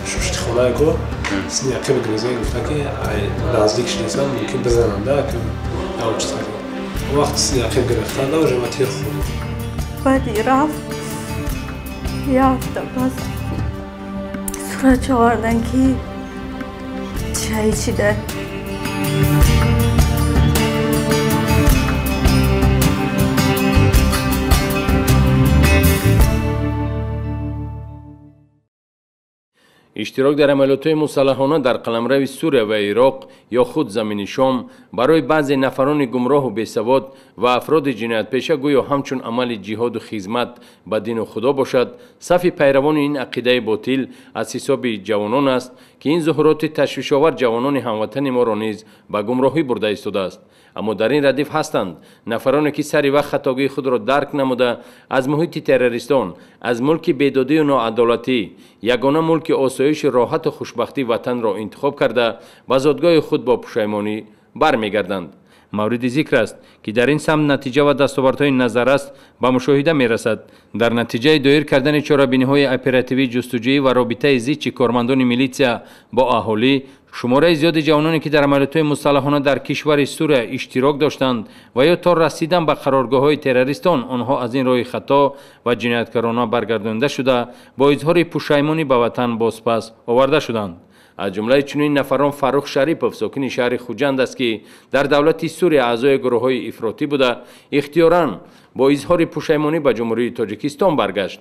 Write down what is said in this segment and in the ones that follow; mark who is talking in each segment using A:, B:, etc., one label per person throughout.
A: شوشت خونه کو سنیاقه بگریزه گفته که نزدیک شدیسم ممکن بزنم ده که نوچت کنیم وقت سنیاقه گرفتن ده و جمع تیر خورد
B: بعدی رفت یافته بس صورت چواردن که چایی چیده
C: اشتراک در عملیات‌های مسلحانه در قلمرو سوریه و عراق یا خود زمین شام برای بعضی نفران گمراه و بیسواد و افراد جنایت پیشه گویا همچون عمل جهاد و خدمت به دین و خدا باشد. صف پیروان این عقیده باطل از حساب جوانان است که این ظهورات تشویش‌آور جوانان هموطن ما را نیز به گمراهی برده ایستاده است. اما در این ردیف هستند نفرانی که سری وقت خطاگی خود را درک نموده از محیط تروریستان، از ملک بیدادی و ناعدالتی، یگانه ملک آسایش راحت و خوشبختی وطن را انتخاب کرده به زادگاه خود با پشیمانی برمیگردند. مورد ذکر است که در این سمت نتیجه و دستاوردهای نظر است به مشاهده می رسد. در نتیجه دایر کردن چاره‌بینی‌های اپراتیوی جستجویی و رابطه زیچ کارمندان میلیسیا با اهالی، شماره زیاد جوانانی که در عملیات‌های مسلحانه در کشور سوریه اشتراک داشتند و یا تا رسیدن به قرارگاه‌های تروریستان آنها از این راه خطا و جنایتکارانه برگردانده شده با اظهار پشیمانی به وطن بازپس آورده شدند. از جمله چنین نفران فروخ شریپوف ساکن شهر خوجند است که در دولت سوریه اعضای گروه‌های افراطی بوده اختیاراً با اظهار پشیمانی به جمهوری تاجیکستان برگشت.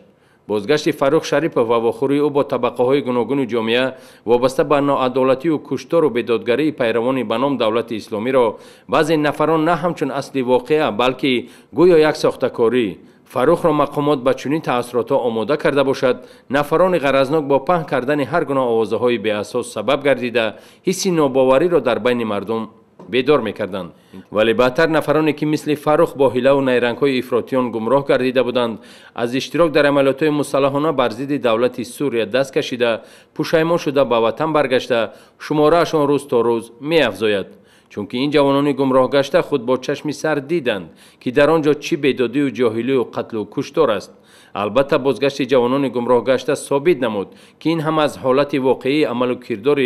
C: بازگشت فروخ شریپوف و واخوری او با طبقه های گوناگون جامعه وابسته به ناعدالتی و کشتار و بیدادگری پیروان به نام دولت اسلامی را بعضی نفران نه همچون اصلی واقعه بلکه گویا یک ساخته‌کاری فروخ را مقامات به چنین تأثیرات آماده کرده باشد، نفران غرضناک با پهن کردن هر گونه آوازه‌های بی اساس سبب گردیده حس ناباوری را در بین مردم بیدار می‌کردند. ولی بعدتر نفرانی که مثل فروخ با حیله و نیرنگ‌های افراطیان گمراه گردیده بودند از اشتراک در عملیات‌های مسلحانه بر ضد دولت سوریه دست کشیده پشیمان شده به وطن برگشته شماره‌شان روز تا روز می‌افزاید. چون که این جوانان گمراه گشته خود با چشم سر دیدند که در آنجا چی بیدادی و جاهلی و قتل و کشتار است. البته بازگشت جوانان گمراه گشته ثابت نمود که این هم از حالت واقعی عمل و کردار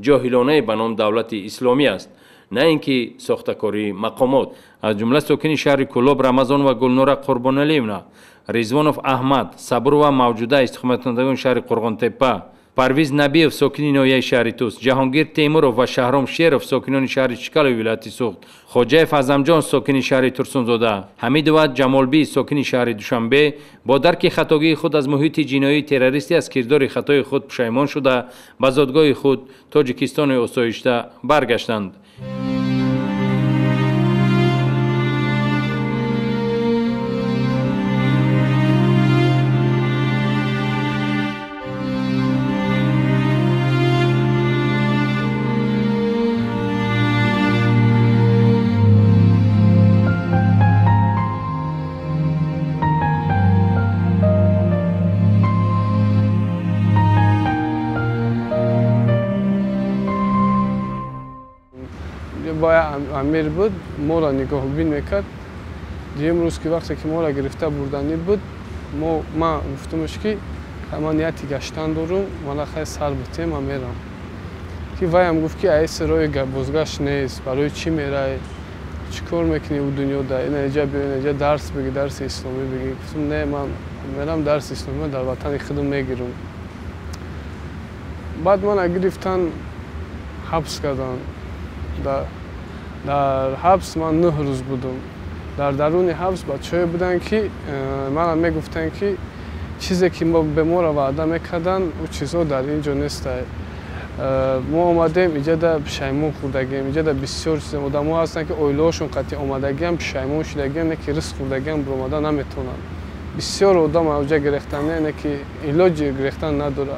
C: جاهلانه به نام دولت اسلامی است، نه اینکه ساخته‌کاری مقامات. از جمله ساکن شهر کلاب رمضان و گلنور قربانعلیونا، رضوانوف احمد صبر و موجوده استخدام‌کنندگان شهر قرغان‌تپه، پرویز نبیوف ساکن ناحیه شهر توس، جهانگیر تیمورов و شهرام شیرov ساکنان شهر چکل ولایت سوخت، خوجاев اعظمجان ساکن شهر ترسونزاده، حمیدوت جمالبی ساکن شهر دوشنبه با درک خطاگی خود از محیط جنایی تروریستی از کردار خطای خود پشیمان شده به زادگاه خود تاجیکستان آسایشته برگشتند.
D: امیر بود ما را نگاه بین میکرد. امروز که وقتی که ما را گرفته بردنی بود ما گفتمش که من نیتی گشتن دارم من خیلی سر بتیم من میرم که وای هم گفت که ایس روی بازگشت نیست برای چی میره چی کار میکنی او دنیا در اینجا بیا اینجا درس بگی درس اسلامی بگی. گفتم نه من میرم درس اسلامی در وطن خودم میگیرم. بعد من گرفتن حبس کردن. در حبس من 9 روز بودم. در درون حبس بچه‌ای بودن که من میگفتن که چیزی که به ما را وعده میکردن او چیزها در اینجا نیست. ما آمدیم اینجا در پشیمون خوردگیم، اینجا در بسیار چیز آدم‌ها هستن که اویلاشون قطعی آمدگی هم پشیمون شدگی نه که رزق خوردگی هم برآمده نمیتونن. بسیار آدم اوجا گرفتن نه که علاج گرفتن نداره.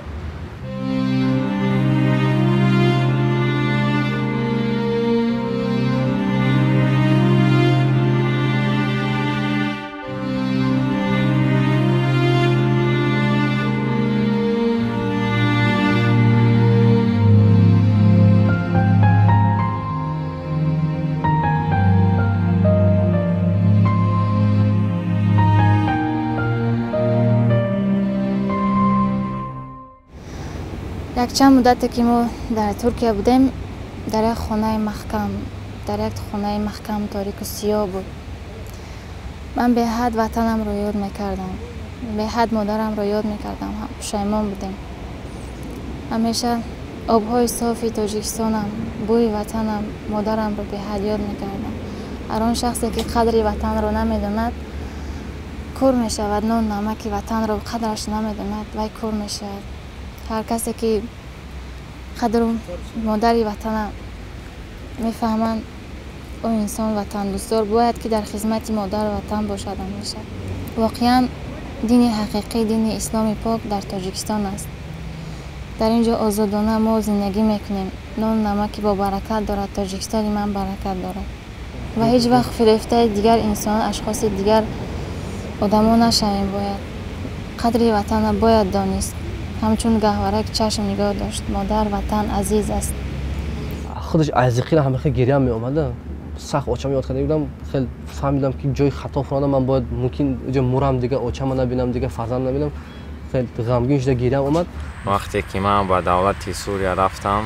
E: یک چند مدتی که ما در ترکیه بودیم در یک خانه محکم تاریک و سیاه بود. من به حد وطنم رو یاد میکردم، به حد مادرم رو یاد میکردم. پشیمان بودیم. همیشه آبهای صافی تاجیکستانم، بوی وطنم، مادرم رو به حد یاد میکردم. هر آن شخصی که قدر وطن رو نمیداند کور میشود. نان نمک وطن رو قدرش نمیداند وای کور میشود. هر کسی که قدر مادر وطن میفهمند او انسان وطن دوستدار باید که در خدمت مادر وطن باشد. همیشه واقعا دین حقیقی دین اسلام پاک در تاجیکستان است. در اینجا آزادانه ما زندگی میکنیم. نان نمکی با برکت دارد. تاجیکستان من برکت دارد و هیچ وقت فریفته دیگر انسان اشخاص دیگر آدما نشویم. باید قدر وطن باید دانست. همچون گهواره که چشم نگاه داشت. مادر وطن عزیز است.
F: خودش عزیقی همه خیلی گریه می اومده. سخت آچم یاد کرده بودم. خیلی فهمیدم که جای خطا افتادم. من باید ممکن اینجا مرم دیگه آچم نبینم دیگه فرزند نبینم. خیلی غمگین شده گریه اومد.
G: وقتی که من به دولت سوریه رفتم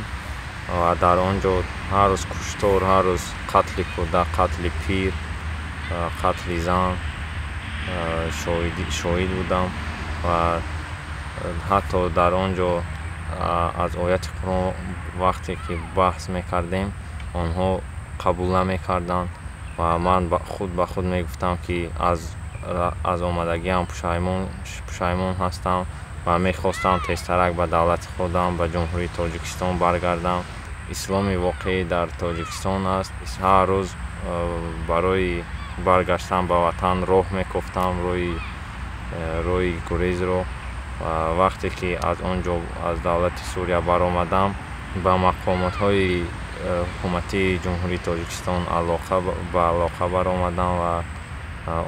G: و در آنجا هر روز کشتار، هر روز قتل کودک، قتل پیر، قتل زن شاهد بودم و حتی در آنجا از آیت قرآن وقتی که بحث میکردیم آنها قبول نمیکردند و من خود به خود میگفتم که از آمدگیم پشیمان هستم و میخواستم تیزترک به دولت خودم به جمهوری تاجیکستان برگردم. اسلامی واقعی در تاجیکستان است. هر روز برای برگشتن به وطن راه میکفتم روی گریز رو و وقتی که از آنجا از دولت سوریه برآمدم به مقامات های حکومتی جمهوری تاجیکستان علاقه برآمدم و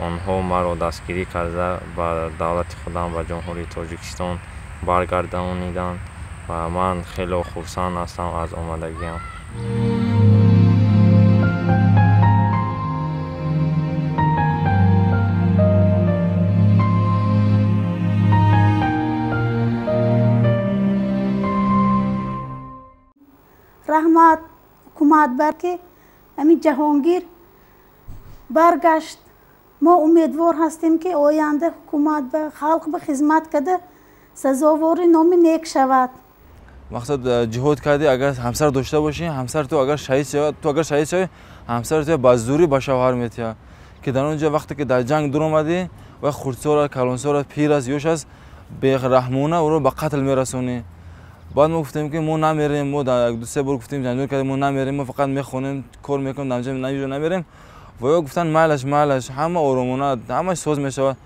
G: آنها مرا دستگیری کرده به دولت خودم و جمهوری تاجیکستان برگردانیدند و من خیلی خرسند هستم از آمدگیم.
H: رحمت حکومت برکه همین جهانگیر برگشت. ما امیدوار هستیم که آینده حکومت به خلق به خدمت کرده سزاوار نام نیک شود.
I: مقصد جهاد کردی اگر همسر داشته باشی، همسر تو اگر شهید شود، تو اگر شهید شوی همسر تو با زوری به شوهر میتیا که در اونجا وقتی که در جنگ در اومدی و خردسال کلانسال پیر از یوش از به رحمونه او رو به قتل میرسونی. بعد ما گفتیم که ما نمیریم. ما در دو سه بار گفتیم جنجال کردیم ما نمیریم. ما فقط میخونیم کار میکنیم نمیجا نمیریم و یا گفتن معلش همه آرامونه همه سوز میشود.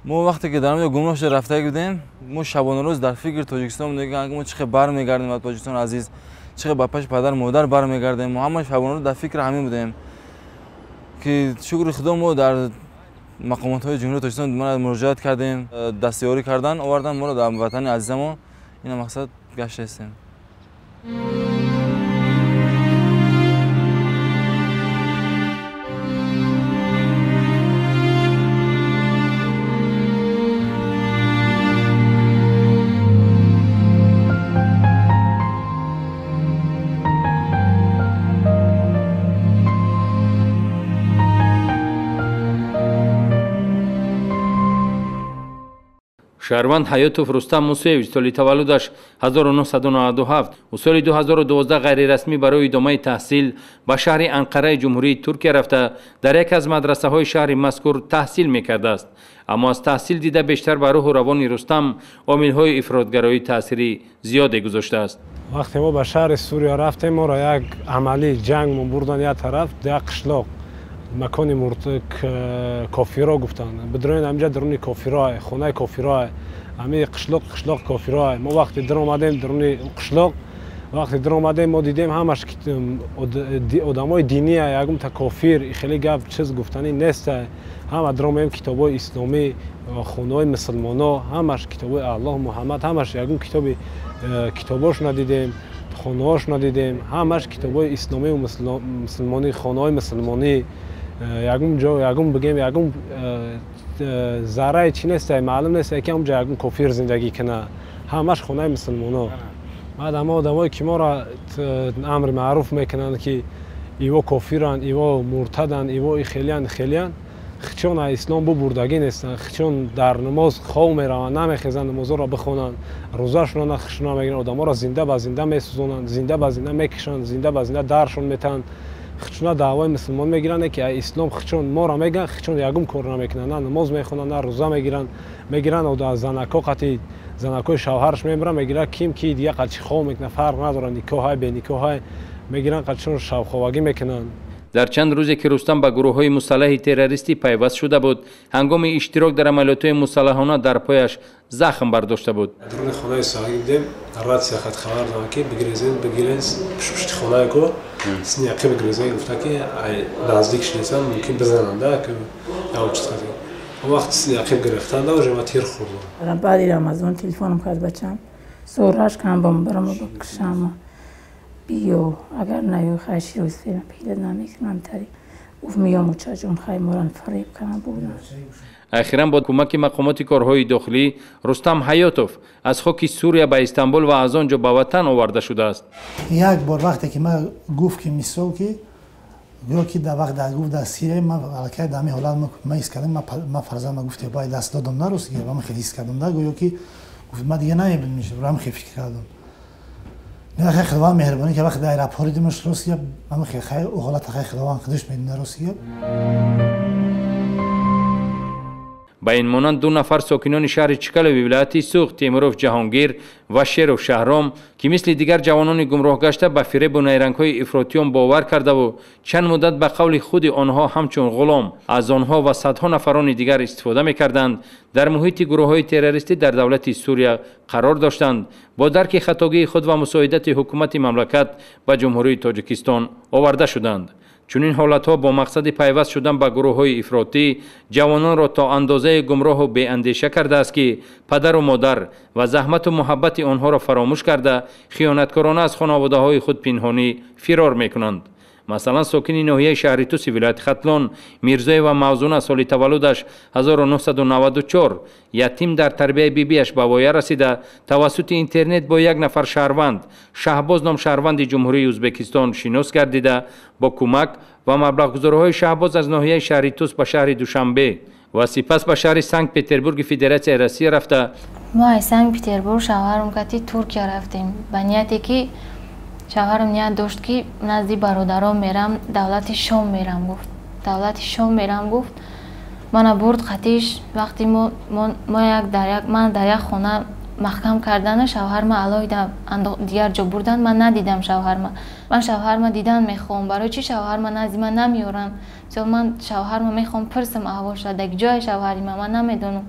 I: ما وقتی که در اونجا گمراه شده رفته بودیم ما شبانه روز در فکر تاجیکستان بودیم که ما چقدر برمیگردیم از تاجیکستان عزیز، چقدر با پش پدر مادر برمیگردیم. ما همه شبانه روز در فکر همین بودیم که شکر خدا ما در مقامات های جمهوری تاجیکستان مراجعت کردیم، دستیاری کردن آوردن ما رو در وطن عزیزمون. این مقصد گشت هستیم.
C: شهروند حیاتوف رستم موسیویچ سال تولدش 1997 و سال 2012 غیر رسمی برای ادامه تحصیل به شهر انقره جمهوری ترکیه رفته در یک از مدرسه های شهر مذکور تحصیل میکرده است. اما از تحصیل دیده بیشتر بر روح و روان رستم عامل های افراطگرایی تأثیری زیادی گذاشته است.
A: وقتی ما به شهر سوریه رفتیم ما را یک عملی جنگ بردن یک طرف در قشلاق مکانی مرتک کافیرا گفتن بدرون همجا درونی کافیرا خونه کافیرا همه قشلاق کافیرا. ما وقتی در اومدیم درونی قشلاق وقتی در اومدیم ما دیدیم همش آدمای دینی یکم تا کافیر خیلی گپ چیز گفتنی نیست. همه در اومدیم کتابای اسلامی خونه‌های مسلمانا همش کتابای الله محمد همش یکم کتاباش ندیدیم خونه‌هاش ندیدیم همش کتابای اسلامی و مسلمانی خونه‌های مسلمانی یکم بگیم یکم ذره چی نیست معلوم نیست که همونجا یکم کافر زندگی کنه همش خونه مسلمانا بعد اما آدمایی که ما را امر معروف میکنند که ایوا کافرن، ایوا مرتدن، ایوا خیلیان خچون اسلام بردگی نیستن، خچون در نماز خواب میروند، نمیخیزند نماز را بخونند، روزاشون را خشنا میگیرند، آدما را زنده به زنده میسوزونند، زنده به زنده میکشند، زنده به زنده درشون میتن. خچونا دعوای مسلمان میگیرند که اسلام خچون ما را میگن، خچون یگم کار نمیکنند، نه نماز میخونند، نه روزه میگیرند و زنکا قتی زنکای شوهرش میبرن میگیرن کیم کی دیگه قچ خواب میکنه، فرق نداره نکاح به نکاح میگیرن قچون شوخواگی میکنن.
C: در چند روزی که رستم به گروه‌های مسلح تروریستی پیوست شده بود، هنگام اشتراک در عملیات‌های مسلحانه در پایش زخم برداشته بود.
A: درون خانه ساحل دیدم، رات ساخت خبر دادن که بگیرنز پشت خانه کو سنیاقی بگیرنز گفت که نزدیکش نیستن ممکن بزنند که یا چیز خاطر. وقت سنیاقی گرفتند و جماعت تیر خوردن.
J: بعد رمضان تلفنم کرد بچم، سوراش کم برم بکشم. بیو اگر نیو خیلی روز فیلم پیدا نمیکنم تری اوف میام و چجون خیلی مورن فریب کنم بودم.
C: اخیراً با کمک مقامات کارهای داخلی رستم حیاتوف از خاک سوریه به استانبول و از آنجا به وطن آورده شده است.
K: یک بار وقتی که من گفت که میسو که گفت که در وقت در گفت در سیره من علاقه دمی حالت من ایست کردم من فرزند من گفت باید دست دادم نروسی و من خیلی ایست کردم در گویا که گفت من دیگه نمیبینم میشه رو هم خیلی فکر کردم. نه خیلی خداوند مهربانی که وقت در اپاری دیمش روسیه من خیلی او حالت خیلی خداوند خودش میدونه روسیه.
C: با این مانند دو نفر ساکنان شهر چکل ولایت سوخت تیموروف جهانگیر و شیروف شهرام که مثل دیگر جوانان گمراه گشته به فریب و نیرنگ‌های افراطیان باور کرده و چند مدت به قول خود آنها همچون غلام از آنها و صدها نفران دیگر استفاده می‌کردند، در محیط گروه‌های تروریستی در دولت سوریه قرار داشتند، با درک خطاگی خود و مساعدت حکومت مملکت به جمهوری تاجیکستان آورده شدند. چون این حالتها با مقصد پیوست شدن به گروه‌های افراطی جوانان را تا اندازه گمراه و بی‌اندیشه کرده است که پدر و مادر و زحمت و محبت آنها را فراموش کرده خیانتکارانه از خانواده‌های خود پنهانی فرار می‌کنند. مثلا ساکن ناحیه شهر توس ولایت ختلان میرزای و موزونه سال تولدش 1994 یتیم در تربیه بیبیش به وایه رسیده توسط اینترنت با یک نفر شهروند شهباز نام شهروند جمهوری ازبکستان شناس گردیده با کمک و مبلغ‌گذاری‌های شهباز از ناحیه شهر توس به شهر دوشنبه و سپس به شهر سنت پترزبورگ فدراسیون روسیه رفته.
E: ما از سنت پترزبورگ شوهرم کتی ترکیه رفتیم به نیتی که شوهرم نیت داشت که نزدیک برادرام میرم دولت شام میرم گفت دولت شام میرم گفت من برد خطیش وقتی من در یک خانه محکم کردن شوهرم علاوه دیگر جا بردن من ندیدم من شوهرم دیدن میخوام برای چی شوهرم نزدیک من نمیارن چون من شوهرم میخوام پرسم احوال شده جای شوهرم من نمیدونم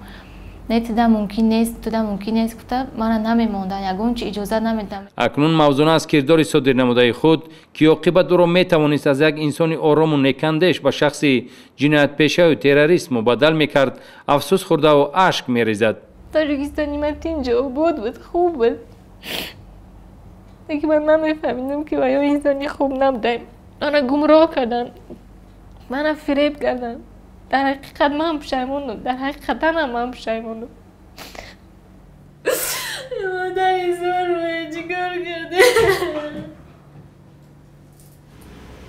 E: نه تدا ممکن نیست گفته من نمیموندن یگون چی اجازه نمیدم. اکنون
C: موزونه از کردار صادر نموده خود که عاقبت او را میتوانست از یک انسان آرام و نیکندش به شخصی جنایت پیشه و تروریست مبدل میکرد افسوس خورده و اشک میریزد.
L: تاجیکستانی من اینجا بود خوب بود دیگه من نمیفهمیدم که آیا انسانی خوب نبودم. من گمراه کردن من فریب کردن در حقیقت من پشیمونم در حقیقت من پشیمونم مادر ایزار روی چیکار کرده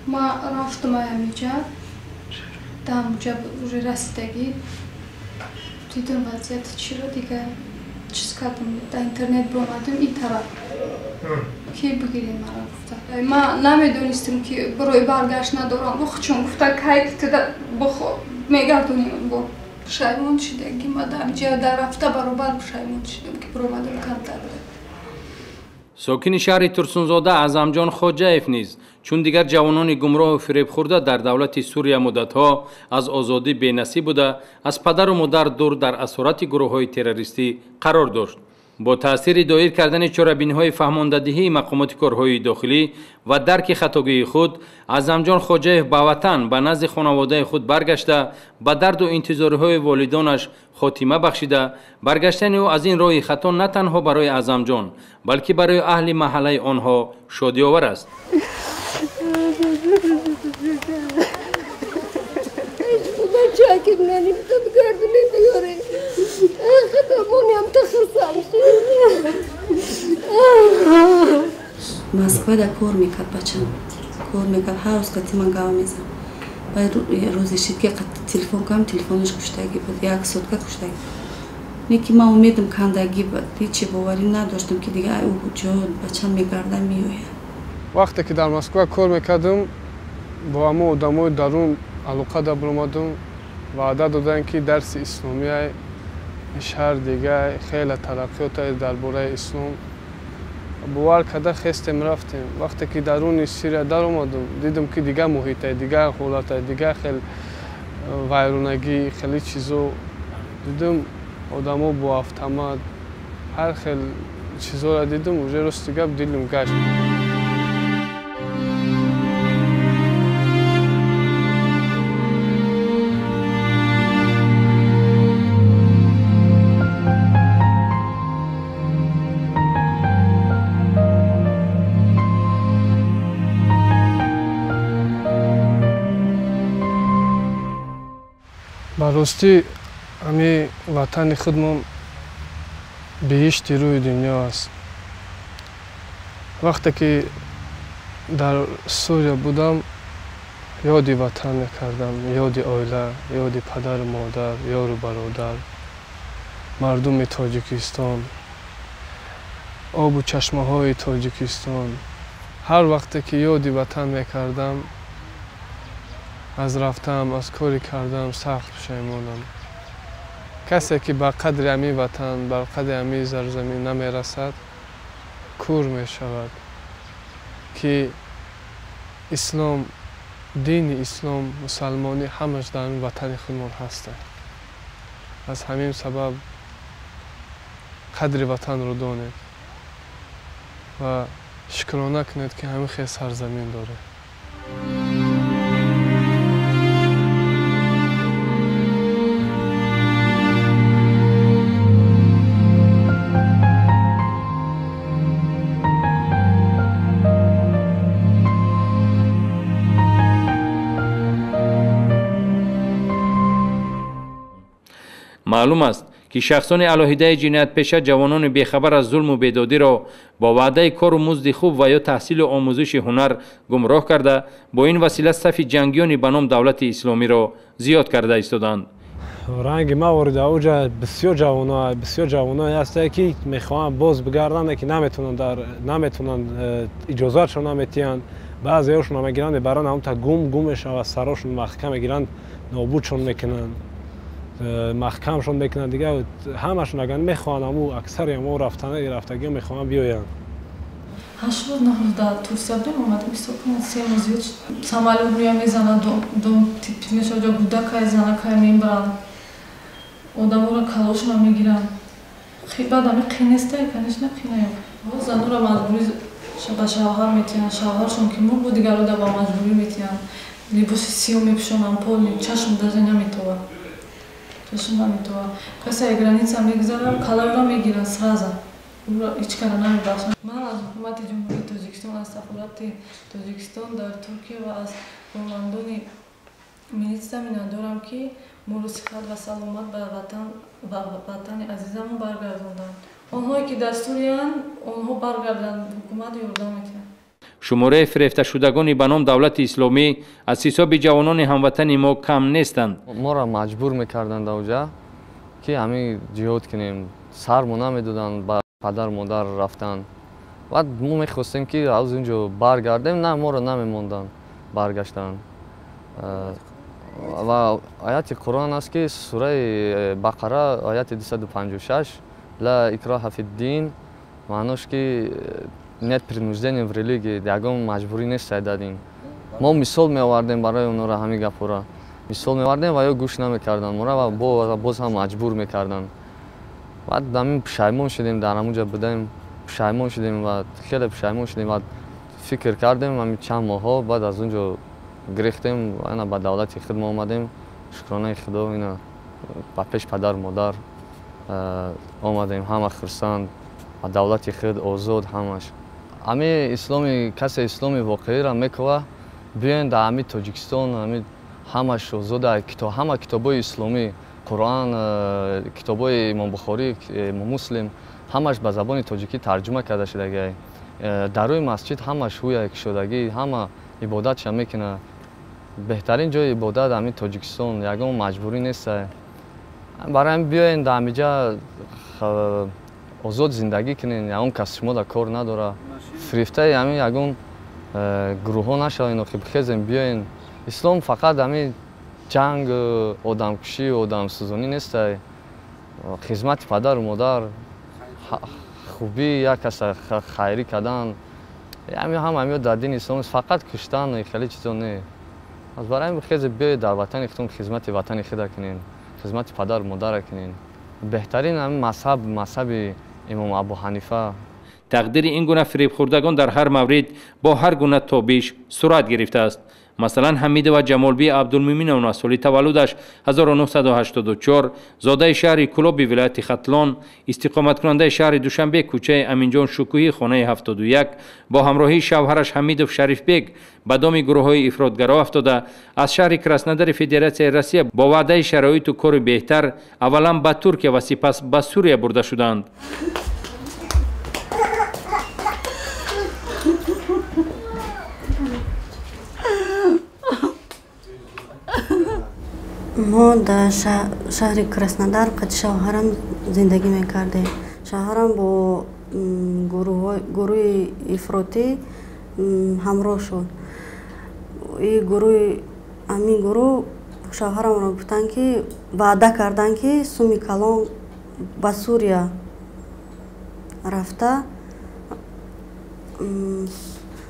M: ما رفتم همینجا در اونجا روی رسیدگی دیدم وضعیت چی رو دیگه چیز کردم در اینترنت برامدم این طرف کی بگیریم مرا گفته ما نمیدونستیم که برای برگشت ندارم بخ چون گفته که بخو میگردونیم با پشیمون شدم که ما در رفته برابر پشیمون شدم که برامدم کمتر بود.
C: ساکن شهر ترسونزاده اعظمجان خواجه‌اف نیز چون دیگر جوانان گمراه و فریب خورده در دولت سوریه مدتها از آزادی بی‌نصیب بوده از پدر و مادر دور در اسارت گروه‌های تروریستی قرار داشت. با تاثیر دایر کردن چاره‌بینی‌های فهماندهی مقامات کارهای داخلی و درک خطاگی خود اعظمجان خواجه‌اف به وطن به نزد خانواده خود برگشته به درد و انتظارهای والدانش خاتمه بخشیده. برگشتن او از این راه خطا نه تنها برای اعظمجان بلکه برای اهل محله آنها شادی آور است.
L: شاكر ناني بتقعدني ديوري خدموني عم تخلص عم
N: Москвада кор мекард бачам. Кор мекард ҳар рӯз қати ман гав мезан. Баъд рӯзи шид ки телефон кам телефонаш куштагӣ буд. Як сутка куштагӣ. Неки ман умедам кандагӣ буд. Ҳеҷ боварӣ надоштам ки дига ӯ ҷон бачам мегарда меояд.
D: Вақте ки дар Москва кор мекардам, бо ҳамо одамои дарун алоқа да биромадам. ваъда доданд ки дарси исломия шаҳр дига хеле тараққиёта дар бораи ислом бовар карда хестем рафтем. Вақте ки даруни Сирия даромадам, дидам ки дига муҳита, дига ҳолата, дига хел вайронагӣ, хеле чизо дидам. Одамо бо автомат ҳар хел чизоро дидам, уже рости гап дилам гашт. баростӣ ҳами ватани худмон биҳишти рӯи дунё аст. вақте ки дар Сурия будам, ёди ватан мекардам, ёди оила, ёди падару модар, ёру бародар, мардуми Тоҷикистон, обу чашмаҳои Тоҷикистон. ҳар вақте ки ёди ватан мекардам, аз рафтам, аз кори кардам сахт пушаймонам. касе ки ба қадри ҳамин ватан, ба қадри ҳамин зарзамин намерасад, кур мешавад. ки ислом, дини ислом, мусалмонӣ ҳамаш дар ҳамин ватани худмон ҳастанд. аз ҳамин сабаб қадри ватанро донед ва шукрона кунед ки ҳамин хел сарзамин доред.
C: маълум аст ки шахсони алоҳидаи ҷиноятпеша ҷавонони бехабар аз зулму бедодиро бо ваъдаи кору музди хуб ва ё таҳсилу омӯзиши ҳунар гумроҳ карда, бо ин васила сафи ҷангиёни ба ном давлати исломиро зиёд карда истоданд.
A: ранги ма ворида уҷа бисёр ҷавоное ҳастанд ки мехоҳанд боз бигарданд, ки наметунанд, иҷозатшон наметиҳанд. баъзеҳошон мегиранд мебаранд ҳамта гум мешавад, сарашон маҳкам мегиранд, нобудшон мекунанд, маҳкамшон мекунанд. Дига ҳамашон агар мехоҳанд ҳаму аксари ҳамо рафтагиҳо мехоҳанд биёянд.
L: 8 рӯз 9 рӯз дар Турсия будем, омадем ҳисоб кунед 3 мӯз самолёт меояд мезанад, дом типи мешавад, ҷо гудакай занакай мебаранд, одаморо калошона мегиранд. баъд ҳами қин нестай, конечно қин аёб. зануро маҷбурӣ ба шавҳар метиҳанд, шавҳаршон ки мурд буд дигар ода ба маҷбурӣ метиҳанд, либоси сиёҳ мепӯшонанд, полни чашм даже наметовад. Касе граница мегзарад, калаёро мегиранд сразу. ҳеҷ кара намебахшанд. ман аз ҳукумати ҷумҳурии Тоҷикистон, аз сафорати Тоҷикистон дар Туркия ва аз қонундони милитсия миннатдорам ки моро сиҳат ва саломат ба ватани азизамон баргардонданд. онҳое ки дар Суриянд, онҳо баргарданд, ҳукумат ёрдам метиҳад.
C: шумораи фирефташудагони ба ном давлати исломӣ аз ҳисоби ҷавонони ҳамватани мо кам нестанд.
F: моро маҷбур мекарданд авҷа ки ҳамин ҷиҳод кунем, сармо намедоданд ба падар модар рафтан. баъд мо мехостем ки аз инҷо баргардем, на моро намемонданд баргаштан. ва ояти қуръон аст ки сураи бақара ояти 256 ла икраҳа фиддин, маънош ки нет принуждения в религии, ягон маҷбурӣ нест дадин. мо мисол меовардем барои онҳоро ҳамин гапҳоро мисол меовардем ва ё гӯш намекарданд моро ва боз ҳам маҷбур мекарданд. баъд ҳамин пушаймон шудем, дар ҳамунҷа будем, пушаймон шудем ва хеле пушаймон шудем ва фикр кардем ҳамин чанд моҳҳо, баъд аз онҷо гирехтем, ина ба давлати худ мо омадем, шукронаи худо, ина ба пеш падар модар омадем, ҳама хурсанд, ба давлати худ озод ҳамаш. ҳамин исломи касе исломи воқеиро мекова, биёен дар ҳамин Тоҷикистон, ҳамин ҳамаш озода, ҳама китобҳои исломӣ Qur'on, kitoboi Imom Buxoriy, Imom Muslim ҳамаш ба забони тоҷикӣ тарҷума карда шудагӣ. Дар рӯи масҷид ҳамаш ҳуя шудагӣ, ҳама ибодатша мекунад. Беҳтарин ҷои ибодат ҳамин Тоҷикистон, ягон маҷбурӣ нест. Барои ҳамин биёен дар ҳамиҷа озод зиндагӣ кунен, ягон кас шуморо кор надорад. Фирифтаи ҳамин ягон гурӯҳҳо нашавен, хезем биёен. Ислом фақат ҳамин ҷанг, одамкушӣ, одамсӯзонӣ нест. Хизмати падару модар, хубӣ як каса хайрӣ кардан, ҳамаё дар дини ислом фақат куштан хеле чизо не. Барои ҳамин хезем биёед дар ватани худтон хизмати ватани худа кунен, хизмати падару модара кунен. Беҳтарин ҳамин мазҳаби имом Абу Ҳанифа.
C: тақдири ин гуна фиребхӯрдагон дар ҳар маврид бо ҳар гуна тобиш сурат гирифтааст. Масалан, Ҳамидова Ҷамолби Абдулмуминовна соли таваллудаш 1984, зодаи шаҳри Кулоби вилояти Хатлон, истиқоматкунандаи шаҳри Душанбе кӯчаи Аминҷон Шукӯҳӣ хонаи 71 бо ҳамроҳии шавҳараш Ҳамидов Шарифбек ба доми гурӯҳҳои ифротгаро афтода, аз шаҳри Краснодари Федератсияи Россия бо ваъдаи шароиту кори беҳтар аввалан ба Туркия ва сипас ба Сурия бурда шуданд.
O: ما در شهر کراسنودار قد شوهرم زندگی میکردیم. شوهرم با گروه افراطی همراه شد. همین گروه شوهرم را گفتن که وعده کردن که سومی کلان به سوریه رفته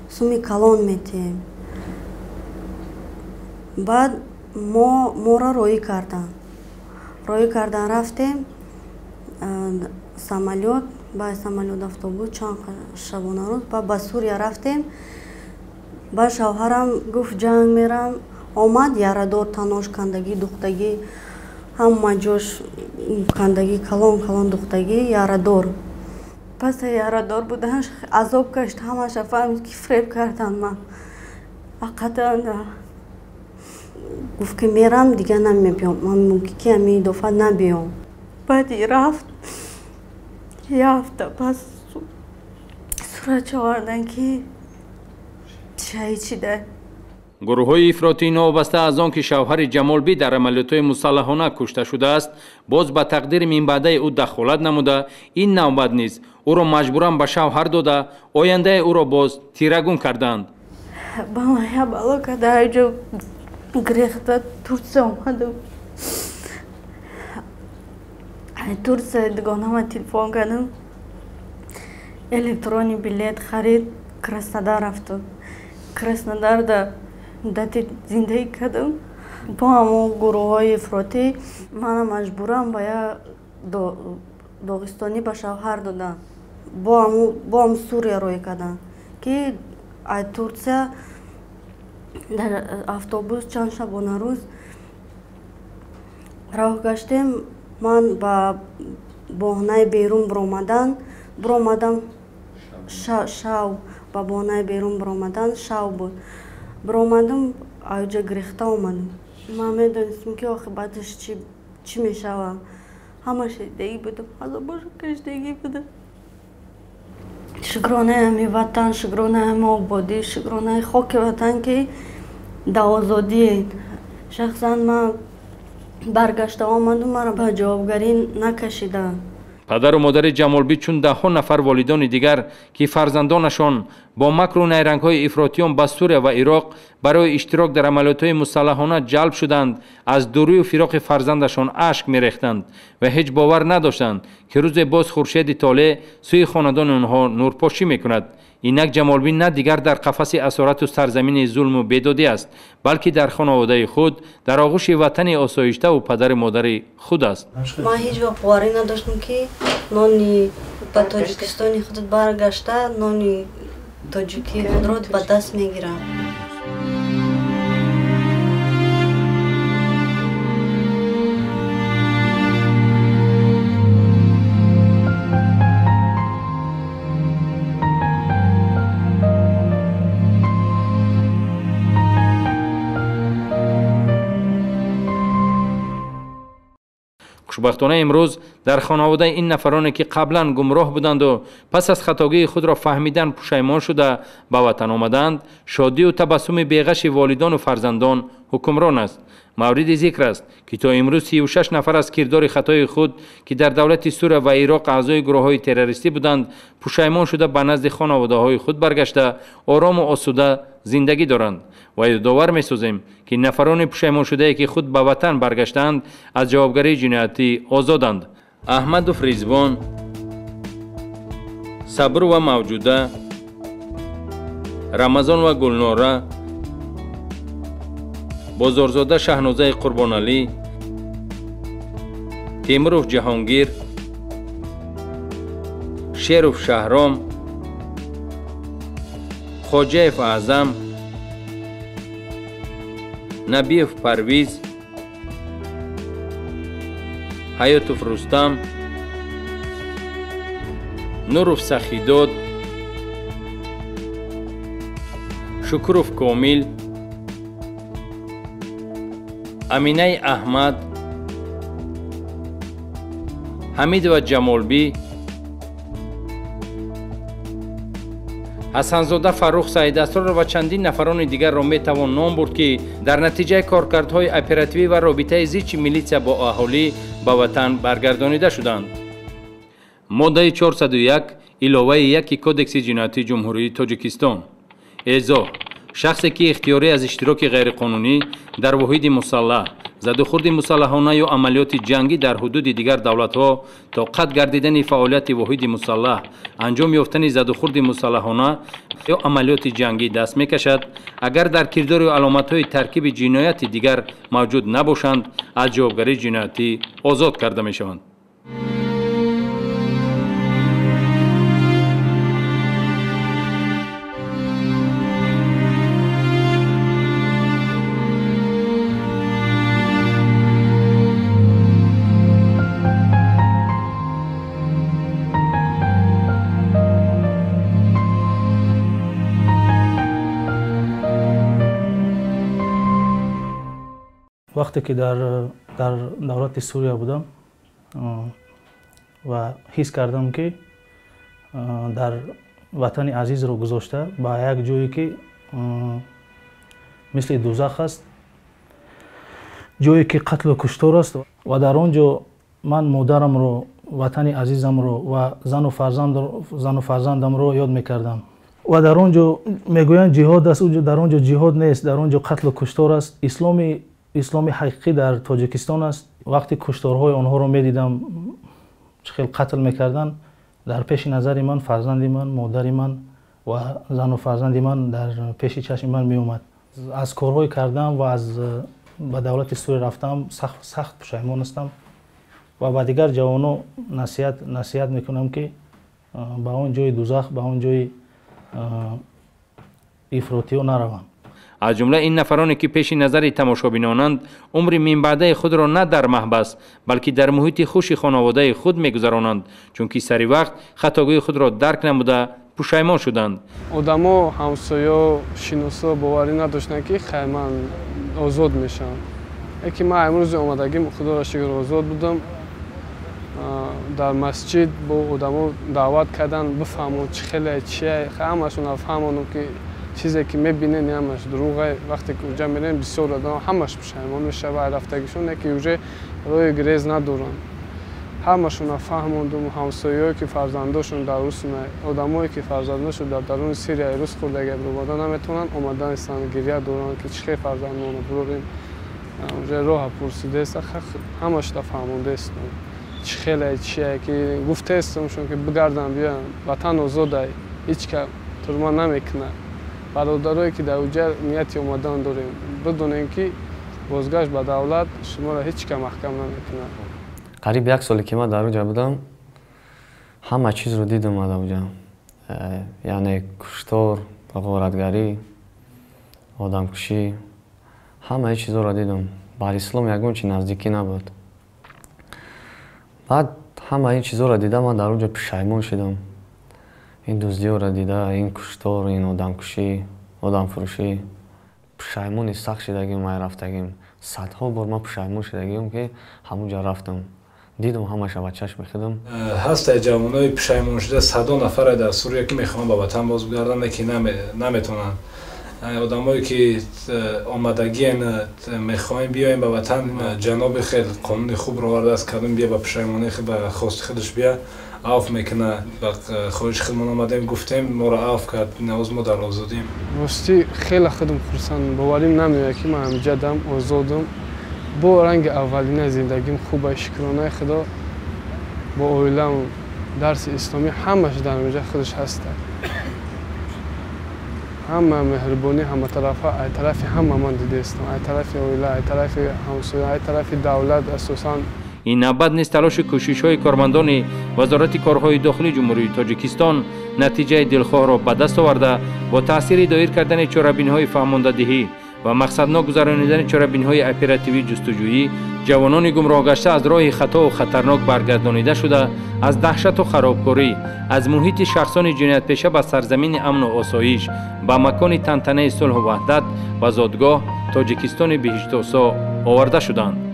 O: سومی کلان میتیم. بعد ما را روی کردن رفتیم самолет با самолет автобус چند شبانه روز با سوریه رفتیم. با شوهرم گفت جنگ میرم، آمد یاردار تناش کندگی دختگی همه جاش کندگی کلان دختگی یاردار. پس یاردار بودنش عذاب کشت، همه فهمید که فریب کردن من. قطعا گفت که میرم دیگه نمیبیام، من ممکنه که همین دفعه نبیام. بعدی رفت یه هفته پس صورت آوردن که شهید.
C: گروه‌های افراطی نوابسته از آن که شوهر جمالبی در عملیات‌های مسلحانه کشته شده است، باز به تقدیر منبعده او دخالت نموده، این نوبت نیز او را مجبوراً به شوهر داده، آینده او را باز تیرگون کردند.
B: با من یه بالا که در اینجا گریخته ترسه اومدم. ترسه دیگانه من تلفن کردم، الکترونی بلیت خرید، کراسنودار رفتم. کراسنودار داتی زندگی کردم با همون گروه های افراطی. من مجبورم باید داغستانی به شوهر دادم، با هم سوریه روی کردن که از ترکیه در اتوبوس چند شبانه روز راه گشتیم. من با بهانه بیرون برآمدم شو با بهانه بیرون برآمدن شو بود. برآمدم اینجا گریخته اومدم. من میدونستم که آخه بعدش چی میشوه. همه شدگی بودم، عذابش کشیدگی بودم. شکرانه همی وطن، شکرانه همی آبادی، شکرانه خاک وطن که در آزادی. شخصا من برگشته آمدم، مرا به جوابگری نکشیده.
C: پدر و مادر جمالبی چون ده‌ها نفر والدان دیگر که فرزندانشان با مکر و نیرنگ‌های افراطیان به سوریه و عراق برای اشتراک در عملیات‌های مسلحانه جلب شدند، از دوری و فراق فرزندشان اشک می‌ریختند و هیچ باور نداشتند که روز باز خورشید طالع سوی خاندان آنها نورپاشی می‌کند. اینک جمالبی نه دیگر در قفس اسارت و سرزمین ظلم و بیدادی است، بلکه در خانواده خود در آغوش وطن آسایشته و پدر مادر خود است.
O: ما هیچ وقت باوری نداشتم که نانی به تاجیکستان خود برگشته، نانی تاجیکی خود را به دست میگیرم.
C: хушбахтона имрӯз дар хонаводаи ин нафароне ки қаблан гумроҳ буданду пас аз хатогии худро фаҳмидан пушаймон шуда ба ватан омаданд, шодию табассуми беғаши волидону фарзандон ҳукмрон аст. мавриди зикр аст ки то имрӯз 36 нафар аз кирдори хатои худ ки дар давлати Суриya ва Ироқ аъзои гурӯҳҳои террористӣ буданд, пушаймон шуда ба назди хонаводаҳои худ баргашта орому осуда зиндагӣ доранд. ва ёдовар месозем ки нафарони пушаймоншудае ки худ ба ватан баргаштаанд аз ҷавобгарии ҷиноятӣ озоданд. Аҳмадов Ризвон, Сабр ва Мавҷуда, Рамазон ва Гулнора, Бозорзода Шаҳнозаи Қурбоналӣ, Темуров Ҷаҳонгир, Шеров Шаҳром, Хоҷаев Аъзам, Набиев Парвиз, Ҳаётов Рустам, Нуров Сахидод, Шукуров Комил, Аминаи Аҳмад, Ҳамидова Ҷамолбӣ, ҳасанзода Фаррух Саидасрор ва чандин нафарони дигарро метавон ном бурд, ки дар натиҷаи коркардҳои оперативӣ ва робитаи зичи милитсия бо аҳолӣ ба ватан баргардонида шуданд. Моддаи 401 иловаи 1 Кодекси ҷиноятии Ҷумҳурии Тоҷикистон. эъзо: шахсе ки ихтиёрӣ аз иштироки ғайриқонунӣ дар воҳиди мусаллаҳ, задухурди мусаллаҳона ё амалиёти ҷангӣ дар ҳудуди дигар давлатҳо то қатъ гардидани фаъолияти воҳиди мусаллаҳ, анҷом ёфтани задухурди мусаллаҳона ё амалиёти ҷангӣ даст мекашад, агар дар кирдор ё аломатҳои таркиби ҷинояти дигар мавҷуд набошанд, аз ҷавобгарии ҷиноятӣ озод карда мешаванд.
P: وقتی که در دولت سوریه بودم و حس کردم که در وطن عزیز رو گذاشته با یک جایی که مثل دوزخ است، جایی که قتل و کشتار است و در آنجا من مادرم رو، وطن عزیزم رو و زن و فرزندم رو یاد میکردم و در آنجا میگویند جهاد است، در آنجا جهاد نیست، در آنجا قتل و کشتار است. اسلام حقیقی در تاجیکستان است. وقتی کشتارهای آنها رو میدیدم خیلی قتل میکردن، در پیش نظر من فرزند من، مادر من و زن و فرزند من در پیش چشم من میومد. از کارهای کردم و از به دولت سوریه رفتم سخت پشیمان هستم و با دیگر جوانان نصیحت میکنم که به اون جای دوزخ، به اون جای افراطی نروند.
C: از جمله این نفرانی که پیش نظر تماشابینانند عمر منبعده خود را نه در محبس بلکه در محیط خوش خانواده خود میگذرانند، چون که سری وقت خطاگوی خود را درک نموده پشیمان شدند.
D: آدما همسایه شناسا باوری نداشتند که خیمن آزاد میشن. یکی من امروز اومدگیم خدا را شکر آزاد بودم. در مسجد با آدما دعوت کردن بفهمون چه خیلی چیه، همشون افهمونم که چیزی که میبینن همش دروغه. وقتی که اونجا میرن بسیار آدم همش پشیمان میشه و رفتگیشون که اونجا روی گریز ندارن. همشون فهموندم همسایه‌ای که فرزنداشون در روسیه، آدمایی که فرزنداشون در درون سوریه روز خوردگی برآورده نمیتونن، اومدن استان گریه دارن که چه فرزندمون رو بریم اونجا راه پرسیده است. همش فهمونده است چه خیلی چیه که گفته استمشون که بگردن بیان وطن آزاده، هیچ که ترمان نمیکنه. برادرایی که در اونجا نیتی اومدن داریم بدونین که بازگشت به دولت شما را هیچ که محکم نمیکنه.
Q: قریب یک سالی که من در اونجا بودم همه چیز رو دیدم در اونجا، یعنی کشتار، غارتگری، آدمکشی، همه چیزا رو دیدم. بر اسلام یگان چی نزدیکی نبود. بعد همه این چیزا رو دیدم، من در اونجا پشیمان شدم. این دزدی رو دیده، این کشتار، این آدمکشی، آدمفروشی، پشیمانی سخت شدگیم. من رفتگیم صدها بار من پشیمان شدگیم که همونجا رفتم. дидум ҳамаша ба чашм мехӯрдам.
A: ҳаста ҷавонои пушаймон шуда садо нафаре дар Сурия ки мехоҳанд ба ватан бозгарданд ки наметавонанд. одамое ки омадагиен мехоҳем биёем ба ватан, ҷаноби хел қонуни хубро овардааст кардум бия ба пушаймони ба хости худаш бия аф мекуна ба хоҳиши худмон омадем гуфтем моро аф кард наоз мо дар озодим.
D: ростӣ хеле худам хурсанд боварим намеояд ки ман ҳамҷадам озодам бо ранги аввалинаи зиндагим хуба шукронаи худо бо оилам дарси исломӣ ҳамаш дар инҷа худаш ҳаста. ҳама меҳрубонӣ ҳаматарафа ай тарафи ҳама ман дидаистам, ай тарафи оила, ай тарафи ҳамсоя, ай тарафи давлат асосан.
C: ин навбат нест талоши кӯшишҳои кормандони вазорати корҳои дохилии ҷумҳурии тоҷикистон натиҷаи дилхоҳро ба даст оварда бо таъсири доир кардани чорабиниҳои фаҳмондадиҳӣ ва мақсаднок гузаронидани чорабиниҳои оперативии ҷустуҷӯӣ ҷавонони гумроҳгашта аз роҳи хатову хатарнок баргардонида шуда аз даҳшату харобкорӣ аз муҳити шахсони ҷиноятпеша ба сарзамини амну осоиш ба макони тантанаи сулҳу ваҳдат ва зодгоҳ тоҷикистони биҳиштосо оварда шуданд.